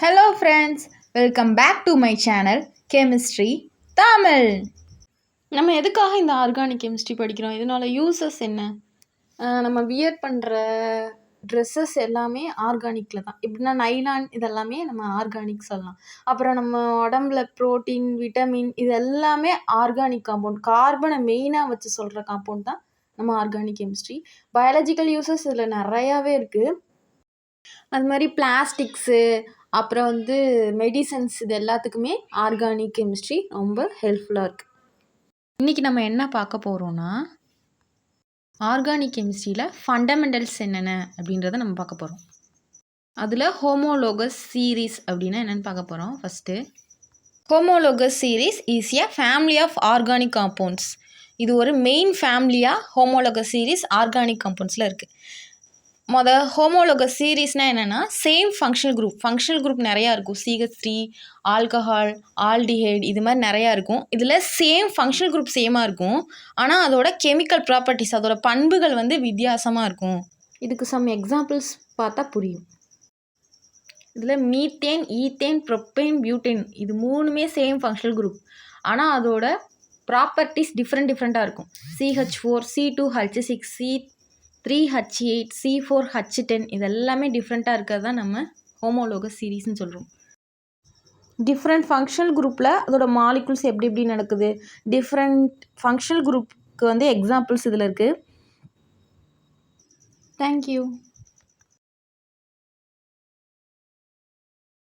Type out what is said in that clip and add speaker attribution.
Speaker 1: Hello friends, welcome back to my channel Chemistry Tamil. நம்ம எதுக்காக இந்த ஆர்கானிக் கெமிஸ்ட்ரி படிக்கிறோம்? இதனால யூசஸ் என்ன? நம்ம வியர் பண்ணுற ட்ரெஸ்ஸஸ் எல்லாமே ஆர்கானிக்கில் தான். எப்படின்னா நைலான் இதெல்லாமே நம்ம ஆர்கானிக் சொல்லலாம். அப்புறம் நம்ம உடம்புல ப்ரோட்டீன், விட்டமின் இது எல்லாமே ஆர்கானிக் காம்பவுண்ட். கார்பனை மெயினாக வச்சு சொல்கிற காம்பவுண்ட் தான் நம்ம ஆர்கானிக் கெமிஸ்ட்ரி. பயாலஜிக்கல் யூசஸ் இதில் நிறையாவே இருக்குது. அது மாதிரி பிளாஸ்டிக்ஸு, அப்புறம் மெடிசன்ஸ் இது எல்லாத்துக்குமே ஆர்கானிக் கெமிஸ்ட்ரி ரொம்ப ஹெல்ப்ஃபுல்லாக இருக்குது. இன்றைக்கி நம்ம என்ன பார்க்க போகிறோன்னா, ஆர்கானிக் கெமிஸ்ட்ரியில் ஃபண்டமெண்டல்ஸ் என்னென்ன அப்படின்றத நம்ம பார்க்க போகிறோம். அதில் ஹோமோலோகஸ் சீரீஸ் அப்படின்னா என்னென்னு பார்க்க போகிறோம். First homologous series is a family of organic compounds. இது ஒரு மெயின் ஃபேமிலியாக ஹோமோலோகஸ் சீரீஸ் ஆர்கானிக் காம்பவுண்ட்ஸில் இருக்குது. ஹோமோலோகஸ் சீரீஸ்னால் என்னென்னா சேம் ஃபங்க்ஷனல் குரூப் நிறையா இருக்கும். CH3, ஆல்கஹால், ஆல்டிஹைட் இது மாதிரி நிறையா இருக்கும். இதில் சேம் ஃபங்க்ஷனல் குரூப் சேமாக இருக்கும். ஆனால் அதோட கெமிக்கல் ப்ராப்பர்ட்டிஸ் அதோட பண்புகள் வித்தியாசமாக இருக்கும். இதுக்கு சம் எக்ஸாம்பிள்ஸ் பார்த்தா புரியும். இதில் மீத்தேன், ஈத்தேன், ப்ரொப்பேன், பியூட்டேன் இது மூணுமே சேம் ஃபங்க்ஷனல் குரூப். ஆனால் அதோட ப்ராப்பர்ட்டிஸ் டிஃப்ரெண்ட்டாக இருக்கும். CH4, C2H6, C3H8, C4H10 இதெல்லாமே டிஃப்ரெண்ட்டாக இருக்கிறது தான் நம்ம ஹோமோலோகஸ் சீரீஸ்னு சொல்கிறோம். டிஃப்ரெண்ட் ஃபங்க்ஷனல் குரூப்பில் அதோட மாலிகுல்ஸ் எப்படி நடக்குது, டிஃப்ரெண்ட் ஃபங்க்ஷனல் குரூப்புக்கு எக்ஸாம்பிள்ஸ் இதில் இருக்குது. தேங்க்யூ.